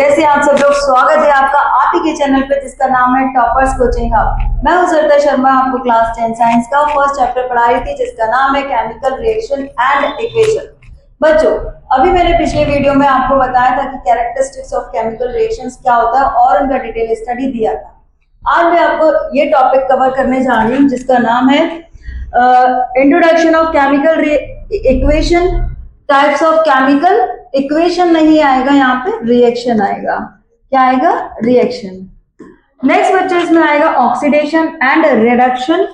कैसे आप सब लोग। स्वागत है आपका आप ही के चैनल पे जिसका नाम है टॉपर्स कोचिंग हब। मैं हूं सरिता शर्मा, आपको क्लास 10 साइंस का फर्स्ट चैप्टर पढ़ा रही थी जिसका नाम है केमिकल रिएक्शन एंड इक्वेशन। बच्चों, अभी मैंने पिछले वीडियो में आपको बताया था कि कैरेक्टरिस्टिक्स ऑफ केमिकल रिएक्शंस क्या होता है और उनका डिटेल स्टडी दिया था। आज मैं आपको ये टॉपिक कवर करने जा रही हूँ जिसका नाम है introduction of chemical equation, types of chemical. Equation नहीं आएगा, यहाँ पे रिएक्शन आएगा। क्या आएगा? रिएक्शन। नेक्स्ट बच्चों इसमें आएगा oxidation and reduction,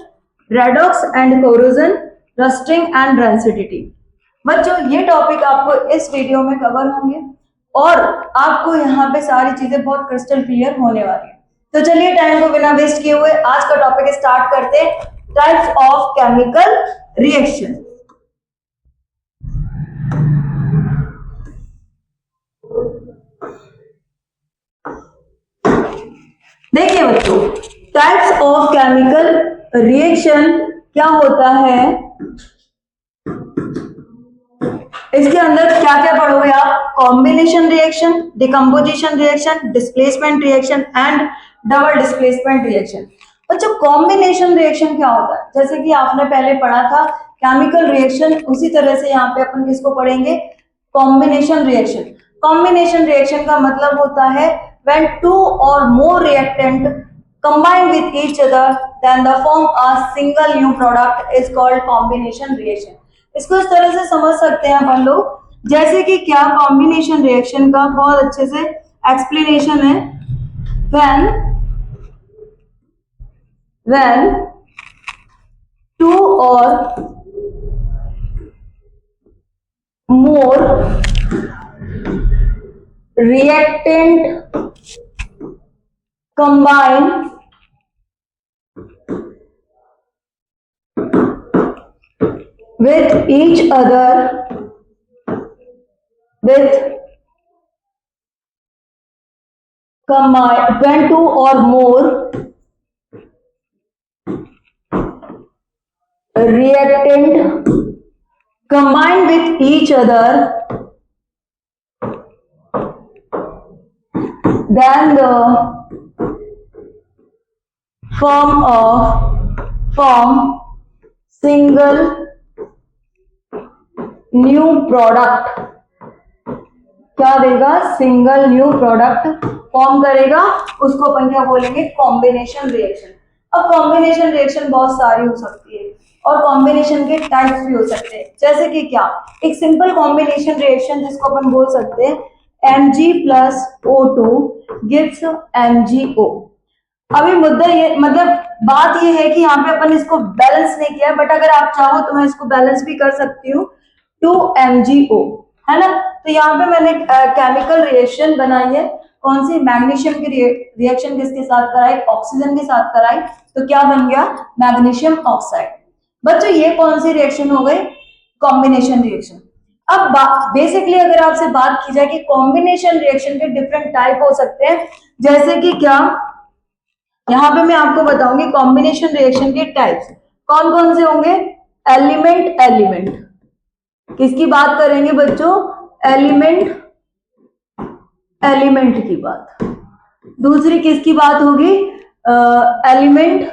redox and corrosion, rusting and rancidity. बच्चों ये टॉपिक आपको इस वीडियो में कवर होंगे और आपको यहाँ पे सारी चीजें बहुत क्रिस्टल क्लियर होने वाली है। तो चलिए टाइम को बिना वेस्ट किए हुए आज का टॉपिक स्टार्ट करते हैं, टाइप्स ऑफ केमिकल रिएक्शन। देखिए बच्चों, टाइप्स ऑफ केमिकल रिएक्शन क्या होता है, इसके अंदर क्या क्या पढ़ोगे आप? Combination reaction, decomposition reaction, displacement reaction and double displacement reaction. बच्चों कॉम्बिनेशन रिएक्शन क्या होता है? जैसे कि आपने पहले पढ़ा था केमिकल रिएक्शन, उसी तरह से यहाँ पे अपन किसको पढ़ेंगे? Combination reaction. कॉम्बिनेशन रिएक्शन का मतलब होता है when two or more reactant combine with each other then the form a single new product is called combination reaction। इसको इस तरह से समझ सकते हैं अपन लोग, जैसे कि क्या कॉम्बिनेशन रिएक्शन का बहुत अच्छे से एक्सप्लेनेशन है। when two or more reactant combine with each other when two or more reactant combine with each other then the form single new product। क्या देगा? सिंगल न्यू प्रोडक्ट फॉर्म करेगा, उसको अपन क्या बोलेंगे? Combination reaction. अब combination reaction बहुत सारी हो सकती है और कॉम्बिनेशन के टाइप्स भी हो सकते हैं। जैसे कि क्या? एक सिंपल कॉम्बिनेशन रिएक्शन जिसको अपन बोल सकते हैं Mg plus O2 gives MgO। अभी मुद्दा ये, मतलब बात ये है कि यहाँ पे अपन इसको बैलेंस नहीं किया, बट अगर आप चाहो तो मैं इसको बैलेंस भी कर सकती हूँ 2MgO, है ना। तो यहाँ पे मैंने केमिकल रिएक्शन बनाई है, कौन सी? मैग्नीशियम की रिएक्शन किसके साथ कराई? ऑक्सीजन के साथ कराई, तो क्या बन गया? Magnesium oxide. बच्चों ये कौन सी रिएक्शन हो गई? Combination reaction. अब बेसिकली अगर आपसे बात की जाए कि कॉम्बिनेशन रिएक्शन के डिफरेंट टाइप हो सकते हैं, जैसे कि क्या, यहाँ पे मैं आपको बताऊंगी कॉम्बिनेशन रिएक्शन के टाइप्स कौन कौन से होंगे। एलिमेंट एलिमेंट, किसकी बात करेंगे बच्चों? एलिमेंट एलिमेंट की बात। दूसरी किसकी बात होगी? Element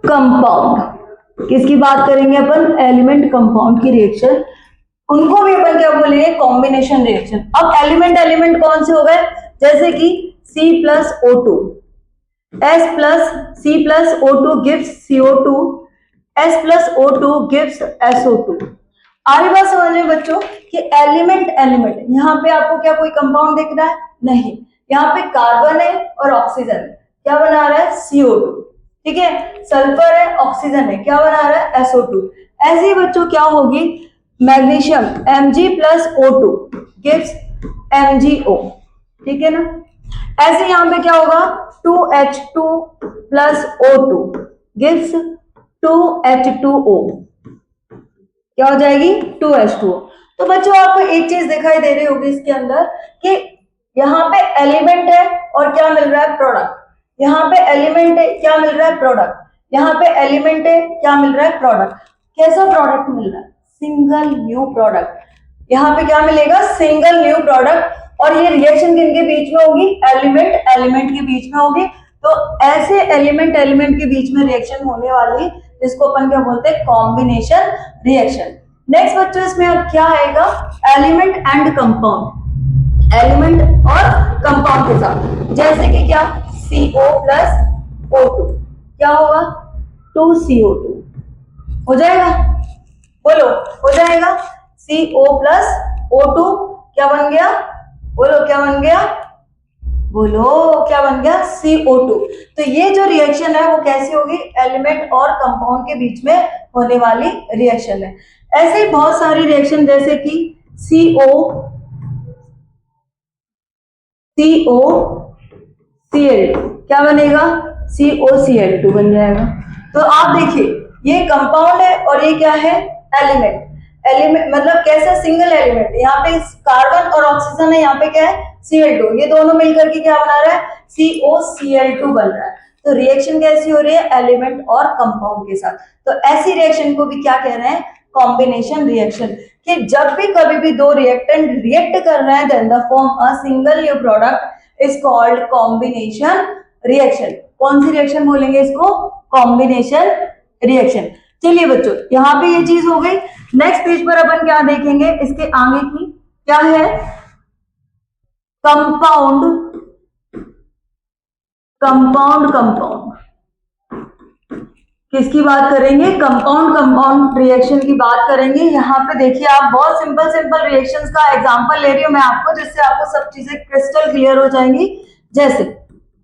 compound. किसकी बात करेंगे अपन? एलिमेंट कंपाउंड की रिएक्शन, उनको भी अपन क्या बोलेंगे? Combination reaction. अब एलिमेंट एलिमेंट कौन से हो गए? जैसे कि C+O2, C+O2 gives CO2, S+O2 gives SO2। आगे बात समझ में बच्चों कि एलिमेंट एलिमेंट, यहाँ पे आपको क्या कोई कंपाउंड दिख रहा है? नहीं, यहाँ पे कार्बन है और ऑक्सीजन है, क्या बना रहा है? CO2। ठीक है, सल्फर है, ऑक्सीजन है, क्या बना रहा है? SO2। ऐसे ही बच्चों क्या होगी? Magnesium Mg+O2 gives MgO। ठीक है ना। ऐसे यहाँ पे क्या होगा? 2H2 plus O2 gives 2H2O। क्या हो जाएगी? 2H2O। तो बच्चों आपको एक चीज दिखाई दे रही होगी इसके अंदर कि यहाँ पे एलिमेंट है और क्या मिल रहा है? प्रोडक्ट। यहाँ पे एलिमेंट है, क्या मिल रहा है? प्रोडक्ट। यहाँ पे एलिमेंट है, क्या मिल रहा है? प्रोडक्ट। कैसा प्रोडक्ट मिल रहा है? Single new product. यहाँ पे क्या मिलेगा, सिंगल न्यू प्रोडक्ट। और ये रिएक्शन किनके बीच में होगी, एलिमेंट एलिमेंट के बीच में होगी। तो ऐसे एलिमेंट एलिमेंट के बीच में रिएक्शन होने वाली जिसको अपन क्या बोलते हैं, कॉम्बिनेशन रिएक्शन। नेक्स्ट बच्चों इसमें अब क्या आएगा, एलिमेंट एंड कंपाउंड, एलिमेंट और कंपाउंड के साथ। जैसे कि क्या, CO प्लस O2 क्या होगा, 2CO2 हो जाएगा, बोलो हो जाएगा। CO प्लस O2 क्या बन गया, बोलो क्या बन गया, बोलो क्या बन गया, CO2। तो ये जो रिएक्शन है वो कैसी होगी, एलिमेंट और कंपाउंड के बीच में होने वाली रिएक्शन है। ऐसे ही बहुत सारी रिएक्शन जैसे कि COCl2 क्या बनेगा, COCl2 बन जाएगा। तो आप देखिए ये कंपाउंड है और ये क्या है, एलिमेंट। एलिमेंट मतलब कैसा, सिंगल एलिमेंट, यहाँ पे कार्बन और ऑक्सीजन है, यहाँ पे क्या है, Cl2, ये दोनों मिलकर के क्या बना रहा है, COCl2 बन रहा है। तो रिएक्शन कैसी हो रही है, एलिमेंट और कंपाउंड के साथ। तो ऐसी रिएक्शन को भी क्या कह रहे हैं, कॉम्बिनेशन रिएक्शन। कि जब भी कभी भी दो रिएक्टेंट रिएक्ट कर रहे हैं then the form a single new product is called combination reaction. कौन सी रिएक्शन बोलेंगे इसको, कॉम्बिनेशन रिएक्शन। चलिए बच्चों यहाँ पे ये चीज हो गई। नेक्स्ट पेज पर अपन क्या देखेंगे, इसके आगे की क्या है, कंपाउंड कंपाउंड कंपाउंड किसकी बात करेंगे, कंपाउंड कंपाउंड रिएक्शन की बात करेंगे। यहाँ पे देखिए आप, बहुत सिंपल सिंपल रिएक्शंस का एग्जांपल ले रही हूँ मैं आपको, जिससे आपको सब चीजें क्रिस्टल क्लियर हो जाएंगी। जैसे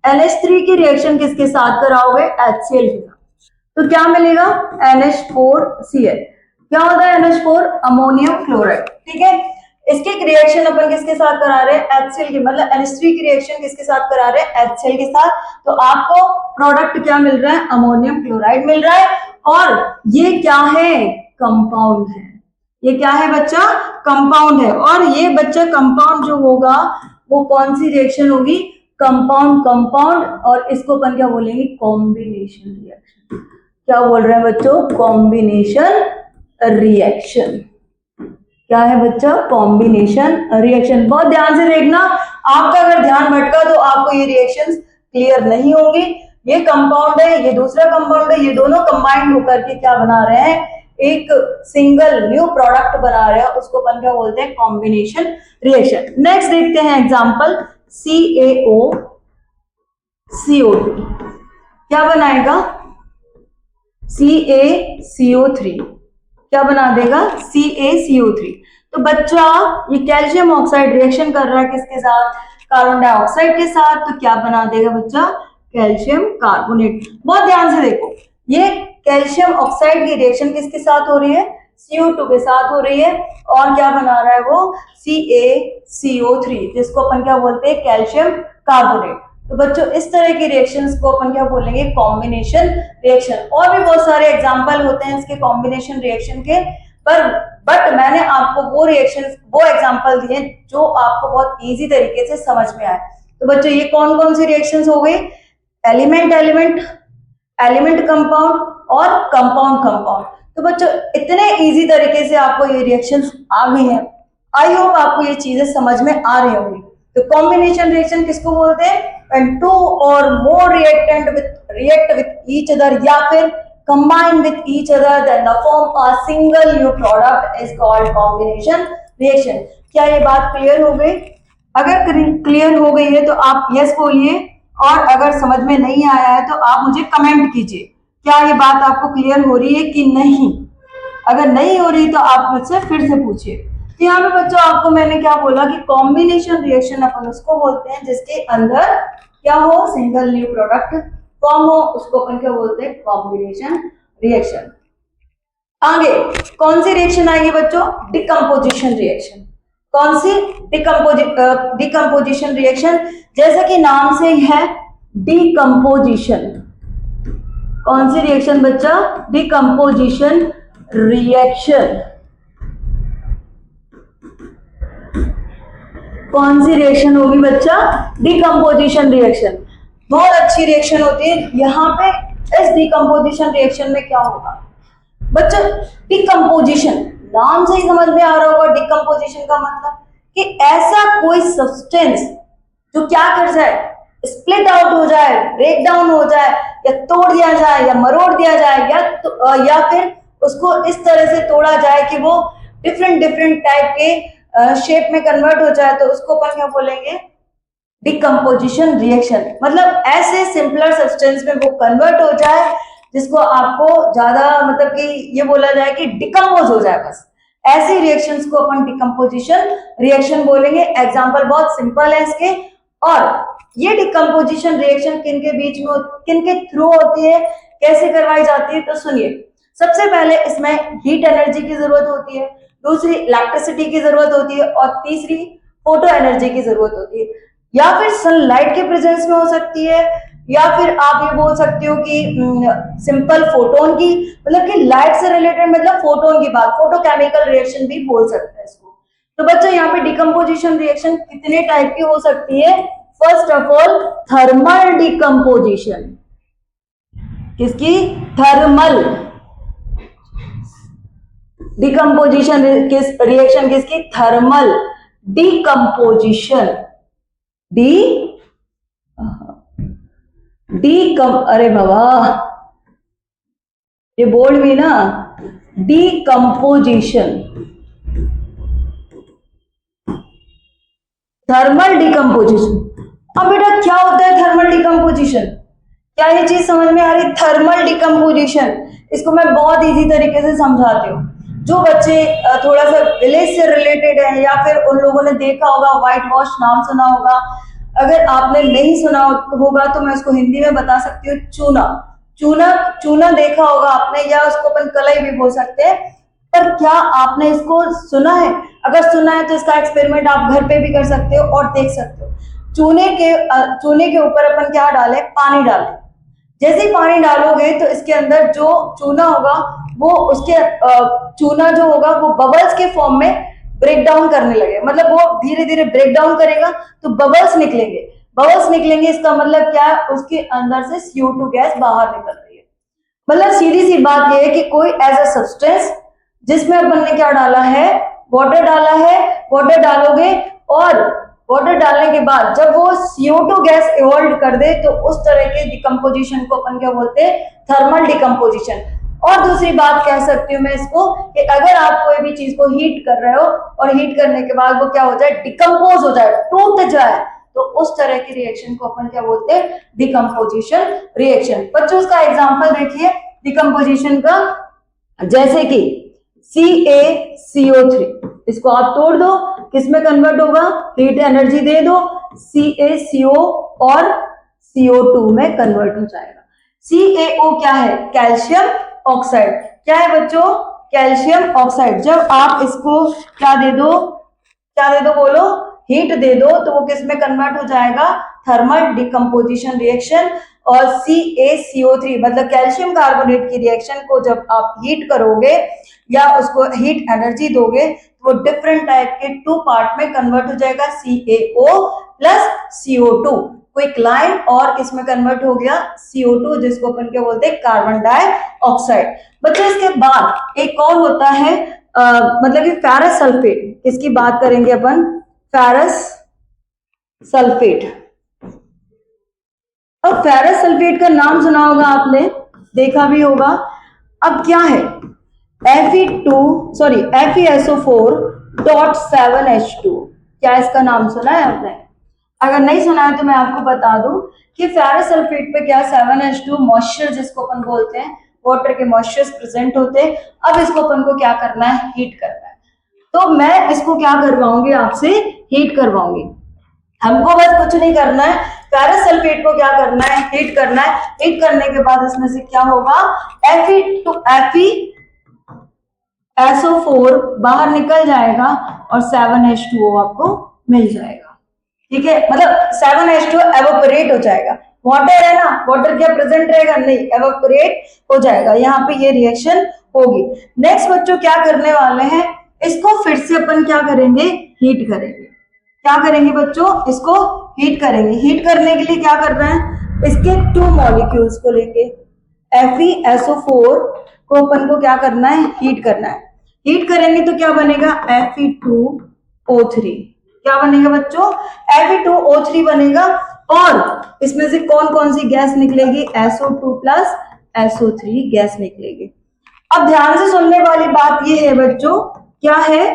NH3 की रिएक्शन किसके साथ कराओगे, HCl के साथ, तो क्या मिलेगा, NH4Cl। क्या होता है NH4, अमोनियम क्लोराइड, ठीक है। इसकी रिएक्शन अपन किसके साथ करा रहे हैं, HCl की, मतलब NH3 की रिएक्शन किसके साथ करा रहे हैं, HCl के साथ। तो आपको प्रोडक्ट क्या मिल रहा है, अमोनियम क्लोराइड मिल रहा है। और ये क्या है, कंपाउंड है। ये क्या है बच्चा, कंपाउंड है। और ये बच्चा कंपाउंड जो होगा वो कौन सी रिएक्शन होगी, कंपाउंड कंपाउंड। और इसको अपन क्या बोलेंगे, कॉम्बिनेशन रिएक्शन। क्या बोल रहे हैं बच्चों, कॉम्बिनेशन रिएक्शन। क्या है बच्चा, कॉम्बिनेशन रिएक्शन। बहुत ध्यान से देखना, आपका अगर ध्यान भटका तो आपको ये रिएक्शंस क्लियर नहीं होंगी। ये कंपाउंड है, ये दूसरा कंपाउंड है, ये दोनों कंबाइंड होकर के क्या बना रहे हैं, एक सिंगल न्यू प्रोडक्ट बना रहे हैं, उसको अपन क्या बोलते हैं, कॉम्बिनेशन रिएक्शन। नेक्स्ट देखते हैं एग्जांपल, CaCO2 क्या बनाएगा, CaCO3 क्या बना देगा, CaCO3। तो बच्चा ये कैल्शियम ऑक्साइड रिएक्शन कर रहा है किसके साथ, कार्बन डाइऑक्साइड के साथ। तो क्या बना देगा बच्चा, कैल्शियम कार्बोनेट। बहुत ध्यान से देखो, ये कैल्शियम ऑक्साइड की रिएक्शन किसके साथ हो रही है, CO2 के साथ हो रही है। और क्या बना रहा है वो, CaCO3, जिसको अपन क्या बोलते हैं, कैल्शियम कार्बोनेट। तो बच्चों इस तरह की रिएक्शंस को अपन क्या बोलेंगे, कॉम्बिनेशन रिएक्शन। और भी बहुत सारे एग्जांपल होते हैं इसके कॉम्बिनेशन रिएक्शन के, बट मैंने आपको वो रिएक्शंस, वो एग्जांपल दिए जो आपको बहुत इजी तरीके से समझ में आए। तो बच्चों ये कौन कौन सी रिएक्शंस हो गई, एलिमेंट एलिमेंट, एलिमेंट कंपाउंड और कंपाउंड कंपाउंड। तो बच्चों इतने इजी तरीके से आपको ये रिएक्शंस आ गई हैं। आई होप आपको ये चीजें समझ में आ रही होंगी। तो कॉम्बिनेशन रिएक्शन किसको बोलते हैं, when two or more react with each other या फिर combine with each other then the form a single new product is called combination reaction। क्या ये बात क्लियर हो गई? अगर क्लियर हो गई है तो आप यस बोलिए, और अगर समझ में नहीं आया है तो आप मुझे कमेंट कीजिए, क्या ये बात आपको क्लियर हो रही है कि नहीं। अगर नहीं हो रही तो आप मुझसे फिर से पूछिए। तो यहाँ पे बच्चों आपको मैंने क्या बोला कि कॉम्बिनेशन रिएक्शन अपन उसको बोलते हैं जिसके अंदर क्या हो, सिंगल न्यू प्रोडक्ट फॉर्म हो, उसको अपन क्या बोलते हैं, कॉम्बिनेशन रिएक्शन। आगे कौन सी रिएक्शन आएगी बच्चों, डिकम्पोजिशन रिएक्शन। कौन सी, डिकम्पोजिशन रिएक्शन। जैसा कि नाम से ही है डिकम्पोजिशन। कौन सी रिएक्शन बच्चा, डिकम्पोजिशन रिएक्शन। कौन सी रिएक्शन होगी बच्चा, डिकम्पोजिशन रिएक्शन। बहुत अच्छी रिएक्शन होती है। यहाँ पे इस डिकम्पोजिशन रिएक्शन में क्या होगा बच्चा, डिकम्पोजिशन नाम से ही समझ में आ रहा होगा डिकम्पोजिशन का मतलब कि ऐसा कोई सब्सटेंस जो क्या कर जाए, स्प्लिट आउट हो जाए, ब्रेक डाउन हो जाए, या तोड़ दिया जाए, या मरोड़ दिया जाए, या फिर उसको इस तरह से तोड़ा जाए कि वो डिफरेंट डिफरेंट टाइप के शेप में कन्वर्ट हो जाए, तो उसको अपन क्या बोलेंगे, डिकम्पोजिशन रिएक्शन। मतलब ऐसे सिंपलर सब्सटेंस में वो कन्वर्ट हो जाए जिसको आपको ज्यादा मतलब कि ये बोला जाए कि डिकम्पोज हो जाए, बस ऐसी रिएक्शंस को अपन डिकम्पोजिशन रिएक्शन बोलेंगे। एग्जांपल बहुत सिंपल है इसके। और ये डिकम्पोजिशन रिएक्शन किन के बीच में, किन के थ्रू होती है, कैसे करवाई जाती है, तो सुनिए। सबसे पहले इसमें हीट एनर्जी की जरूरत होती है, दूसरी इलेक्ट्रिसिटी की जरूरत होती है, और तीसरी फोटो एनर्जी की जरूरत होती है। या फिर सनलाइट के प्रेजेंस में हो सकती है, या फिर आप ये बोल सकते हो कि सिंपल फोटोन की, मतलब कि लाइट से रिलेटेड, मतलब फोटोन की बात, फोटोकेमिकल रिएक्शन भी बोल सकते हैं इसको। तो बच्चों यहाँ पे डिकम्पोजिशन रिएक्शन कितने टाइप की हो सकती है। First of all thermal decomposition. किसकी? Thermal decomposition. किस रिएक्शन किसकी? Thermal decomposition. अरे बाबा ये बोर्ड भी ना, डिकम्पोजिशन, थर्मल डिकम्पोजिशन। अब बेटा क्या होता है थर्मल डिकम्पोजिशन? क्या ये चीज समझ में आ रही? थर्मल डिकम्पोजिशन, इसको मैं बहुत इजी तरीके से समझाती हूँ। जो बच्चे थोड़ा सा विलेज से रिलेटेड है, या फिर उन लोगों ने देखा होगा, व्हाइट वॉश नाम सुना होगा। अगर आपने नहीं सुना होगा तो मैं इसको हिंदी में बता सकती हूँ। चूना, चूना, चूना देखा होगा आपने, या उसको अपन कलई भी बोल सकते हैं। पर क्या आपने इसको सुना है? अगर सुना है तो इसका एक्सपेरिमेंट आप घर पे भी कर सकते हो और देख सकते हो। चूने के ऊपर अपन क्या डालें? पानी डालें। जैसे ही पानी डालोगे तो इसके अंदर जो चूना होगा वो उसके चूना जो होगा वो बबल्स के फॉर्म में ब्रेक डाउन करने लगे, मतलब वो धीरे धीरे ब्रेक डाउन करेगा तो बबल्स निकलेंगे। बबल्स निकलेंगे इसका मतलब क्या है? उसके अंदर से CO2 गैस बाहर निकल रही है। मतलब सीधी सी बात यह है कि कोई ऐसा सब्सटेंस जिसमें अपन ने क्या डाला है? वाटर डाला है। वाटर डालोगे और वाटर डालने के बाद जब वो CO2 गैस इवॉल्व कर दे तो उस तरह के डिकम्पोजिशन को अपन क्या बोलते हैं? Thermal decomposition. और दूसरी बात कह सकती हूँ मैं इसको कि अगर आप कोई भी चीज को हीट कर रहे हो और हीट करने के बाद वो क्या हो जाए? डिकम्पोज हो जाए, टूट जाए, तो उस तरह की रिएक्शन को अपन क्या बोलते हैं? Decomposition reaction. बच्चों उसका एग्जाम्पल देखिए डिकम्पोजिशन का, जैसे कि CaCO3, इसको आप तोड़ दो, किसमें कन्वर्ट होगा? हीट एनर्जी दे दो, CaCO और CO2 में कन्वर्ट हो जाएगा। CaO क्या है? Calcium oxide. क्या है बच्चों? Calcium oxide. जब आप इसको क्या दे दो, क्या दे दो बोलो? हीट दे दो, तो वो किस में कन्वर्ट हो जाएगा? Thermal decomposition reaction. और CaCO3 मतलब कैल्शियम कार्बोनेट की रिएक्शन को जब आप हीट करोगे या उसको हीट एनर्जी दोगे तो वो डिफरेंट टाइप के 2 पार्ट में कन्वर्ट हो जाएगा, CaO plus CO2 quick line, और इसमें कन्वर्ट हो गया CO2 जिसको अपन क्या बोलते हैं? Carbon dioxide. बच्चों इसके बाद एक और होता है मतलब कि फेरस सल्फेट। इसकी बात करेंगे अपन, फेरस सल्फेट। अब फेरस सल्फेट का नाम सुना होगा आपने, देखा भी होगा। अब क्या है? FeSO4.7H2। क्या इसका नाम सुना है आपने? अगर नहीं सुना है तो मैं आपको बता दूं कि फेरस सल्फेट पे क्या 7H2 मॉइस्चर जिसको अपन बोलते हैं, वाटर के मॉइस्चर्स प्रेजेंट होते हैं। अब इसको अपन को क्या करना है? हीट करना है। तो मैं इसको क्या करवाऊंगी? आपसे हीट करवाऊंगी। हमको बस कुछ नहीं करना है, फेरस सल्फेट को क्या करना है? हीट करना है। हीट करने के बाद इसमें से क्या होगा? FeSO4 बाहर निकल जाएगा और 7H2O आपको मिल जाएगा। ठीक है, मतलब 7H2 एवोपरेट हो जाएगा। वाटर है ना, वाटर क्या प्रेजेंट रहेगा? नहीं, एवोपरेट हो जाएगा। यहाँ पे ये रिएक्शन होगी। नेक्स्ट बच्चों क्या करने वाले हैं? इसको फिर से अपन क्या करेंगे? हीट करेंगे। क्या करेंगे बच्चों? इसको हीट करेंगे। हीट करने के लिए क्या कर रहे हैं? इसके 2 मॉलिक्यूल्स को लेंगे, FeSO4 को अपन को क्या करना है? हीट करना है। हीट करेंगे तो क्या बनेगा, Fe2O3। क्या बनेगा बच्चों, Fe2O3 बनेगा। और इसमें से कौन कौन सी गैस निकलेगी, SO2 प्लस SO3 गैस निकलेगी। अब ध्यान से सुनने वाली बात ये है बच्चों, क्या है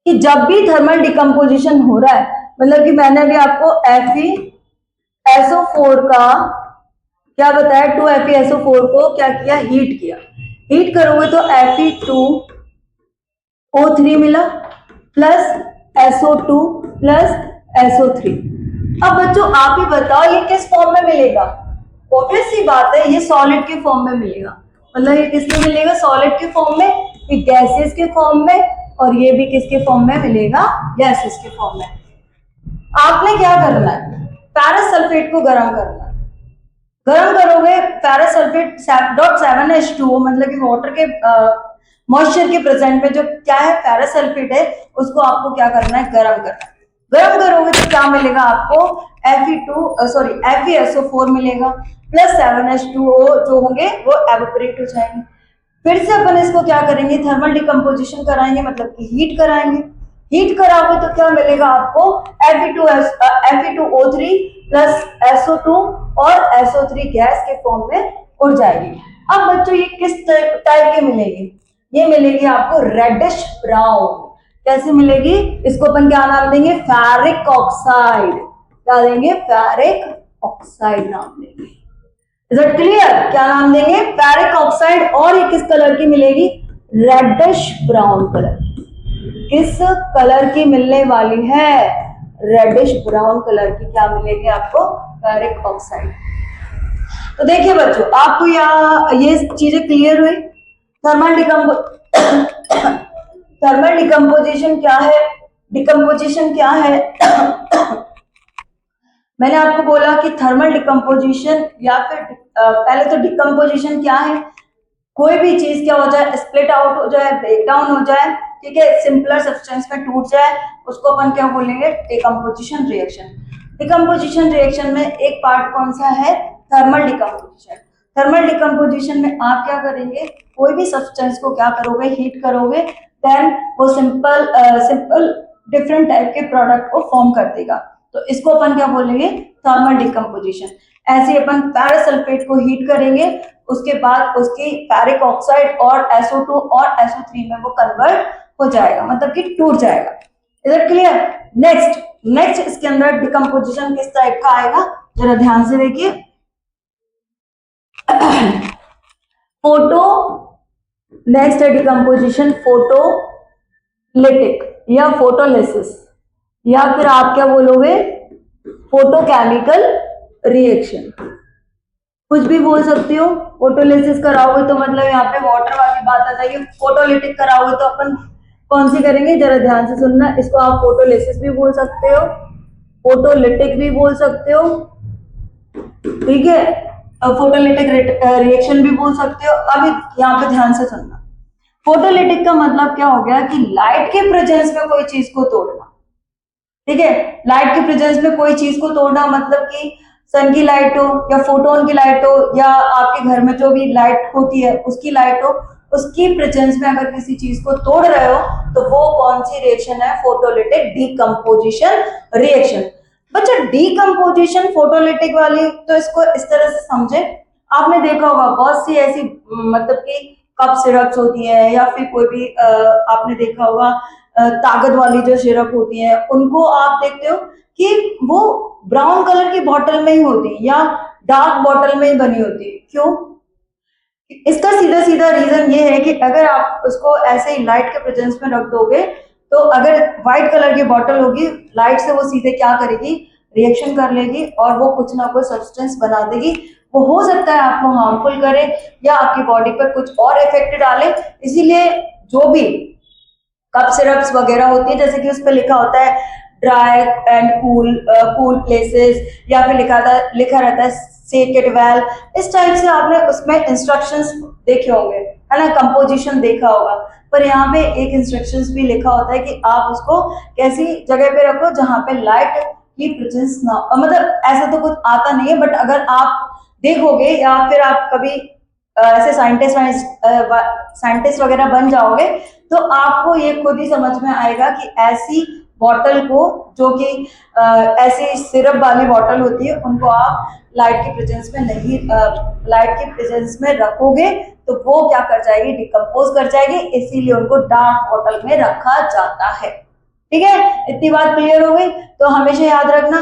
कि जब भी थर्मल डिकम्पोजिशन हो रहा है, मतलब कि मैंने अभी आपको FeSO4 का क्या बताया, 2FeSO4 को क्या किया, हीट किया। हीट करोगे तो Fe2O3 मिला प्लस SO2 प्लस SO3। अब बच्चों आप ही बताओ ये किस फॉर्म में मिलेगा, ऑब्वियस सी बात है ये सॉलिड के फॉर्म में मिलेगा। मतलब ये किसमें मिलेगा, सॉलिड के फॉर्म में, ये गैसेस के फॉर्म में, और ये भी किसके फॉर्म में मिलेगा, गैसेस के फॉर्म में। आपने क्या करना है, पैरस सल्फेट को गर्म करना है। गर्म करोगे पैरासल्फेट .7H2O, मतलब कि वाटर के मॉइस्चर के प्रेजेंट में जो क्या है पैरासल्फेट है, उसको आपको क्या करना है, गर्म करना है। गर्म करोगे तो क्या मिलेगा आपको, FeSO4 मिलेगा प्लस 7H2O जो होंगे वो एवोपरेट हो जाएंगे। फिर से अपन इसको क्या करेंगे, थर्मल डिकम्पोजिशन कराएंगे, मतलब कि हीट कराएंगे। हीट कराओगे तो क्या मिलेगा आपको, Fe2O3 प्लस SO2 और SO3 गैस के फॉर्म में उड़ जाएगी। अब बच्चों ये किस टाइप के मिलेगी, ये मिलेगी आपको रेडिश ब्राउन। कैसे मिलेगी, इसको अपन क्या नाम देंगे, फेरिक ऑक्साइड। क्या देंगे, फेरिक ऑक्साइड नाम देंगे। इज इट क्लियर, क्या नाम देंगे, फेरिक ऑक्साइड। और ये किस कलर की मिलेगी, रेडिश ब्राउन कलर। किस कलर की मिलने वाली है, रेडिश ब्राउन कलर की क्या मिलेगी आपको, फेरिक ऑक्साइड। तो देखिए बच्चों आपको ये चीजें क्लियर हुई। थर्मल डिकम्पोजिशन क्या है, डिकम्पोजिशन क्या है मैंने आपको बोला कि थर्मल डिकम्पोजिशन या फिर पहले तो डिकम्पोजिशन क्या है, कोई भी चीज क्या हो जाए, स्प्लिट आउट हो जाए, ब्रेक डाउन हो जाए, ठीक है, सिंपलर सब्सटेंस में टूट जाए, उसको अपन क्या बोलेंगे, डिकम्पोजिशन रिएक्शन। डिकम्पोजिशन रिएक्शन में एक पार्ट कौन सा है, थर्मल डिकम्पोजिशन। थर्मल डिकम्पोजिशन में आप क्या करेंगे, कोई भी सब्सटेंस को क्या करोगे, हीट करोगे, देन वो सिंपल डिफरेंट टाइप के प्रोडक्ट को फॉर्म कर देगा। तो इसको अपन क्या बोलेंगे, थर्मल डिकम्पोजिशन। ऐसे अपन पैरासल्फेट को हीट करेंगे, उसके बाद उसकी फेरिक ऑक्साइड और SO2 और SO3 में वो कन्वर्ट हो जाएगा, मतलब कि टूट जाएगा। Is it clear. नेक्स्ट इसके अंदर डिकम्पोजिशन किस टाइप का आएगा, जरा ध्यान से देखिए। नेक्स्ट है डिकम्पोजिशन फोटोलिटिक या फोटोलिसिस, या फिर आप क्या बोलोगे, फोटोकेमिकल रिएक्शन, कुछ भी बोल सकती हो। फोटोलिसिस कराओगे तो मतलब यहाँ पे वाटर वाली बात आ जाएगी। फोटोलिटिक कराओगे तो अपन कौन सी करेंगे, जरा ध्यान से सुनना। इसको आप फोटोलिसिस भी बोल सकते हो, फोटोलिटिक भी बोल सकते हो, ठीक है, फोटोलिटिक रिएक्शन भी बोल सकते हो। अभी यहाँ पे ध्यान से सुनना। फोटोलिटिक का मतलब क्या हो गया कि लाइट के प्रेजेंस में कोई चीज को तोड़ना, ठीक है, लाइट के प्रेजेंस में कोई चीज को तोड़ना, मतलब कि सन की लाइट हो या फोटोन की लाइट हो या आपके घर में जो भी लाइट होती है उसकी लाइट हो, उसकी प्रेजेंस में अगर किसी चीज को तोड़ रहे हो तो वो कौन सी रिएक्शन है, फोटोलिटिक डिकम्पोजिशन रिएक्शन। बच्चा डिकम्पोजिशन फोटोलिटिक वाली, तो इसको इस तरह से समझे, आपने देखा होगा बहुत सी ऐसी मतलब कि कप सिरप्स होती है या फिर कोई भी आपने देखा होगा ताकत वाली जो सिरप होती है, उनको आप देखते हो कि वो ब्राउन कलर की बॉटल में ही होती है या डार्क बॉटल में ही बनी होती है। क्यों, इसका सीधा सीधा रीजन ये है कि अगर आप उसको ऐसे ही लाइट के प्रेजेंस में रख दोगे तो अगर व्हाइट कलर की बॉटल होगी, लाइट से वो सीधे क्या करेगी, रिएक्शन कर लेगी और वो कुछ ना कुछ सब्सटेंस बना देगी। वो हो सकता है आपको हार्मफुल करे या आपकी बॉडी पर कुछ और इफेक्ट डाले। इसीलिए जो भी कप सिरप्स वगैरह होती है, जैसे कि उस पर लिखा होता है ड्राई एंड कूल प्लेसेस, या फिर लिखा रहता है सेक इट वेल, इस टाइप से आपने उसमें इंस्ट्रक्शंस देखे होंगे, है ना, कंपोजिशन देखा होगा। पर यहाँ पे एक इंस्ट्रक्शंस भी लिखा होता है कि आप उसको कैसी जगह पे रखो जहां पे लाइट की प्रेजेंस ना, मतलब ऐसा तो कुछ आता नहीं है, बट अगर आप देखोगे या फिर आप कभी ऐसे साइंटिस्ट वगैरह बन जाओगे तो आपको ये खुद ही समझ में आएगा कि ऐसी बॉटल को, जो कि ऐसी सिरप वाली बॉटल होती है, उनको आप लाइट के प्रेजेंस में नहीं, लाइट के प्रेजेंस में रखोगे तो वो क्या कर जाएगी, डिकम्पोज कर जाएगी, इसीलिए उनको डार्क बॉटल में रखा जाता है। ठीक है, इतनी बात क्लियर हो गई। तो हमेशा याद रखना,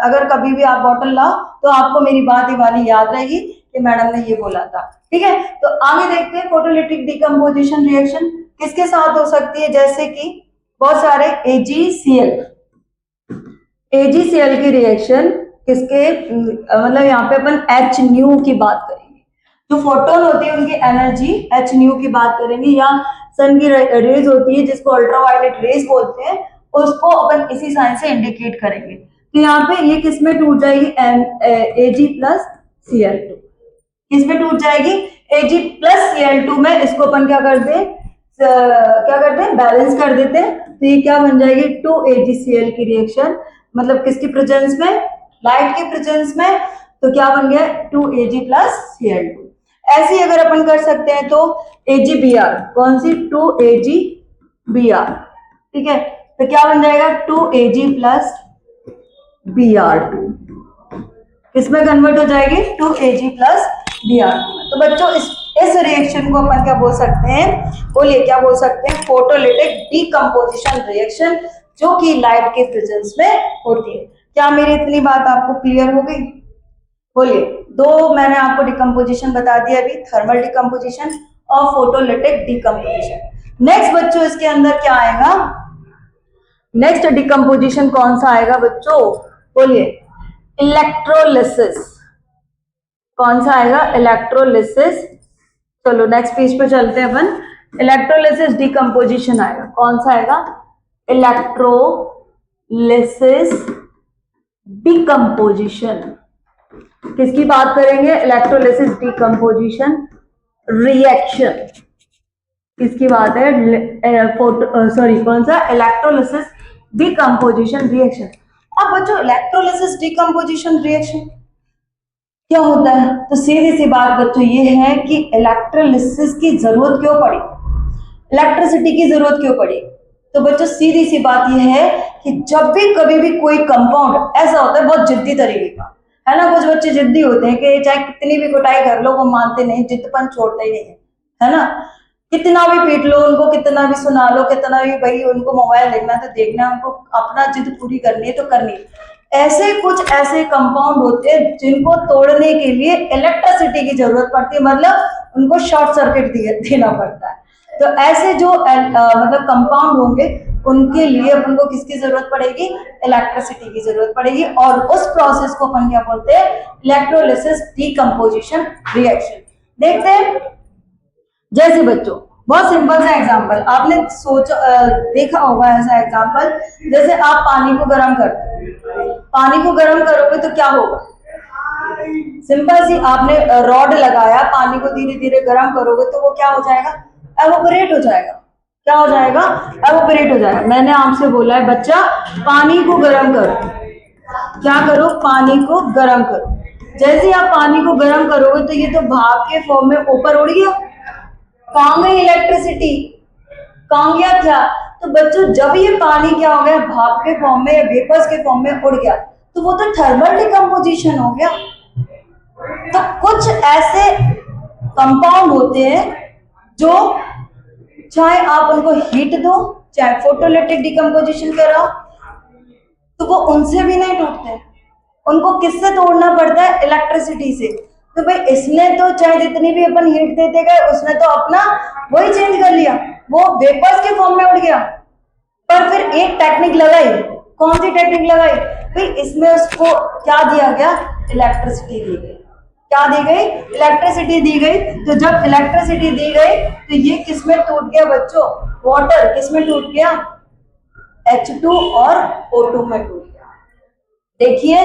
अगर कभी भी आप बॉटल लाओ तो आपको मेरी बात ये वाली याद रहेगी कि मैडम ने ये बोला था। ठीक है, तो आगे देखते हैं फोटोलिटिक डिकम्पोजिशन रिएक्शन किसके साथ हो सकती है, जैसे कि बहुत सारे AgCl की रिएक्शन किसके, मतलब यहाँ पे अपन H न्यू की बात करेंगे, जो फोटोन होती है उनकी एनर्जी H न्यू की बात करेंगे, या सन की रेज होती है जिसको अल्ट्रावायलेट रेज बोलते हैं, उसको अपन इसी साइन से इंडिकेट करेंगे। तो यहाँ पे ये किस में टूट जाएगी, Ag+Cl2 किस में टूट जाएगी, Ag+Cl2 में। इसको अपन क्या करते हैं, बैलेंस कर देते हैं, तो ये क्या बन जाएगी 2AgCl की रिएक्शन, मतलब किसकी प्रेजेंस में, लाइट के प्रेजेंस में, तो क्या बन गया 2Ag+Cl2। ऐसे अगर अपन कर सकते हैं तो AgBr, कौन सी 2AgBr, ठीक है, तो क्या बन जाएगा 2Ag+Br2, किसमें कन्वर्ट हो जाएगी 2Ag+Br2। तो बच्चों इस रिएक्शन को अपन क्या बोल सकते हैं, बोलिए क्या बोल सकते हैं, फोटोलिटिक डिकम्पोजिशन रिएक्शन, जो कि लाइट के प्रेजेंस में होती है। क्या मेरी इतनी बात आपको क्लियर हो गई, बोलिए। दो मैंने आपको डिकम्पोजिशन बता दिया अभी, थर्मल डिकम्पोजिशन और फोटोलिटिक डिकम्पोजिशन। नेक्स्ट बच्चों इसके अंदर क्या आएगा, नेक्स्ट डिकम्पोजिशन कौन सा आएगा बच्चों, बोलिए, इलेक्ट्रोलिसिस। कौन सा आएगा, इलेक्ट्रोलिसिस। चलो नेक्स्ट पेज पे चलते हैं अपन, इलेक्ट्रोलिसिस डिकम्पोजिशन आएगा, कौन सा आएगा, इलेक्ट्रोलिसिस डिकम्पोजिशन। किसकी बात करेंगे, इलेक्ट्रोलिसिस डिकम्पोजिशन रिएक्शन, किसकी बात है, कौन सा, इलेक्ट्रोलिसिस डिकम्पोजिशन रिएक्शन। अब बच्चों इलेक्ट्रोलिसिस डिकम्पोजिशन रिएक्शन क्या होता है, तो सीधी सी बात बच्चों ये है कि इलेक्ट्रोलिसिस की जरूरत क्यों पड़ी, इलेक्ट्रिसिटी की जरूरत क्यों पड़ी। तो बच्चों सीधी सी बात यह है कि जब भी कभी भी कोई कंपाउंड ऐसा होता है बहुत जिद्दी तरीके का, है ना, कुछ बच्चे जिद्दी होते हैं कि चाहे कितनी भी कुटाई कर लो वो मानते नहीं, जिद्दपन छोड़ते ही नहीं है ना, कितना भी पीट लो उनको, कितना भी सुना लो, कितना भी भाई उनको मोबाइल देखना तो देखना, उनको अपना जिद पूरी करनी है तो करनी है। ऐसे कुछ ऐसे कंपाउंड होते हैं जिनको तोड़ने के लिए इलेक्ट्रिसिटी की जरूरत पड़ती है, मतलब उनको शॉर्ट सर्किट देना पड़ता है। तो ऐसे जो मतलब कंपाउंड होंगे उनके लिए अपन को किसकी जरूरत पड़ेगी, इलेक्ट्रिसिटी की जरूरत पड़ेगी, और उस प्रोसेस को अपन क्या बोलते हैं, इलेक्ट्रोलिसिस डिकम्पोजिशन रिएक्शन। देखते हैं, जैसे बच्चों बहुत सिंपल सा एग्जांपल आपने देखा होगा, ऐसा एग्जांपल जैसे आप पानी को गर्म करते हो, पानी को गर्म करोगे तो क्या होगा, सिंपल सी, आपने रॉड लगाया, पानी को धीरे धीरे गर्म करोगे तो वो क्या हो जाएगा, एवोपरेट हो जाएगा। क्या हो जाएगा, एवोपरेट हो जाएगा। मैंने आपसे बोला है बच्चा पानी को गर्म करो, क्या करो, पानी को गर्म करो। जैसे आप पानी को गर्म करोगे तो ये तो भाप के फॉर्म में ऊपर उड़ गया, कहाँ गई इलेक्ट्रिसिटी, कहाँ गया था। तो बच्चों जब ये पानी क्या हो गया, भाप के फॉर्म में या वेपर्स के फॉर्म में उड़ गया, तो वो तो थर्मल डिकम्पोजिशन हो गया। तो कुछ ऐसे कंपाउंड होते हैं जो चाहे आप उनको हीट दो, चाहे फोटोलिटिक डिकम्पोजिशन कराओ, तो वो उनसे भी नहीं टूटते। उनको किससे तोड़ना पड़ता है, इलेक्ट्रिसिटी से। तो भाई इसने तो चाहे जितनी भी अपन हीट देते गए, उसने तो अपना वही चेंज कर लिया, वो वेपर्स के फॉर्म में उड़ गया। पर फिर एक टेक्निक लगाई, कौन सी टेक्निक लगाई भाई, इसमें उसको क्या दिया गया, इलेक्ट्रिसिटी दी गई। क्या दी गई, इलेक्ट्रिसिटी दी गई। तो जब इलेक्ट्रिसिटी दी गई तो ये किसमें टूट गया बच्चों, वाटर किसमें टूट गया, H2 और O2 में टूट गया। देखिए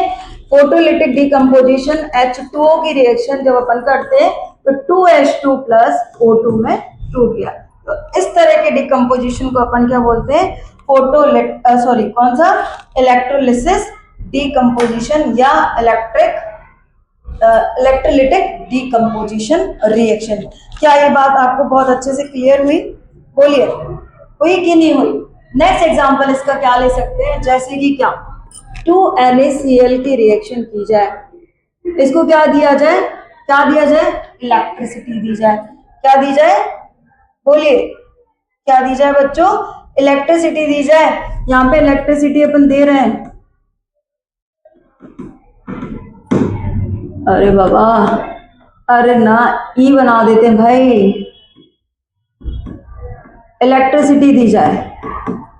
फोटोलिटिक डिकम्पोजिशन H2O की रिएक्शन जब अपन करते हैं तो 2H2 प्लस O2 में टूट गया। तो इस तरह के डिकम्पोजिशन को अपन क्या बोलते हैं, कौन सा, इलेक्ट्रोलिसिस डिकम्पोजिशन या इलेक्ट्रोलिटिक डिकम्पोजिशन रिएक्शन। क्या ये बात आपको बहुत अच्छे से क्लियर हुई? बोलिए, हुई कि नहीं हुई? नेक्स्ट एग्जांपल इसका क्या ले सकते हैं, जैसे कि क्या 2NaCl की रिएक्शन की जाए, इसको क्या दिया जाए, क्या दिया जाए, इलेक्ट्रिसिटी दी जाए। क्या दी जाए? बोलिए, क्या दी जाए बच्चों? इलेक्ट्रिसिटी दी जाए। यहाँ पे इलेक्ट्रिसिटी अपन दे रहे हैं, अरे बाबा, अरे ना, ई बना देते हैं भाई, इलेक्ट्रिसिटी दी जाए।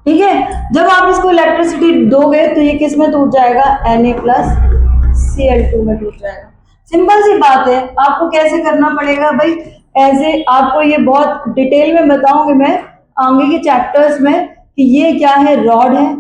ठीक है, जब आप इसको इलेक्ट्रिसिटी दोगे तो ये किस में टूट जाएगा, Na+Cl2 में टूट जाएगा। सिंपल सी बात है, आपको कैसे करना पड़ेगा भाई, ऐसे आपको ये बहुत डिटेल में बताऊंगी मैं आगे के चैप्टर्स में कि ये क्या है, रॉड है।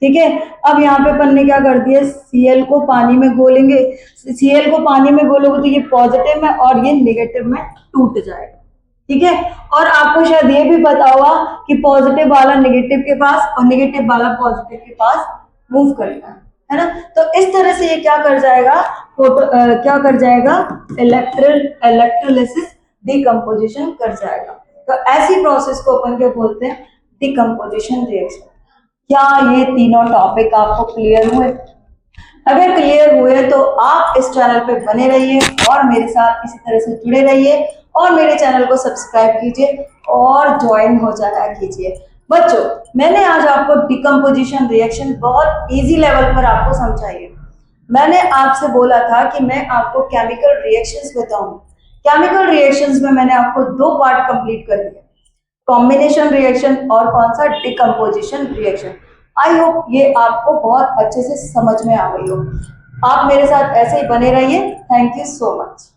ठीक है, अब यहाँ पे अपन ने क्या कर दिया, Cl को पानी में घोलेंगे, Cl को पानी में घोलोगे तो ये पॉजिटिव में और ये नेगेटिव में टूट जाएगा। ठीक है, और आपको शायद ये भी पता होगा कि पॉजिटिव वाला नेगेटिव के पास और नेगेटिव वाला पॉजिटिव के पास मूव करता है ना। तो इस तरह से ये क्या कर जाएगा, क्या कर जाएगा, इलेक्ट्रोलिसिस डिकम्पोजिशन कर जाएगा। तो ऐसी प्रोसेस को अपन क्या बोलते हैं, डिकम्पोजिशन रिएक्शन। क्या ये तीनों टॉपिक आपको क्लियर हुए? अगर क्लियर हुए तो आप इस चैनल पे बने रहिए और मेरे साथ इसी तरह से जुड़े रहिए और मेरे चैनल को सब्सक्राइब कीजिए और ज्वाइन हो जाया कीजिए। बच्चों, मैंने आज आपको डिकम्पोजिशन रिएक्शन बहुत इजी लेवल पर आपको समझाई है। मैंने आपसे बोला था कि मैं आपको केमिकल रिएक्शंस बताऊं। केमिकल रिएक्शंस में मैंने आपको 2 पार्ट कंप्लीट कर दिए, कॉम्बिनेशन रिएक्शन और कौन सा, डिकम्पोजिशन रिएक्शन। आई होप ये आपको बहुत अच्छे से समझ में आ गई हो। आप मेरे साथ ऐसे ही बने रहिए। Thank you so much.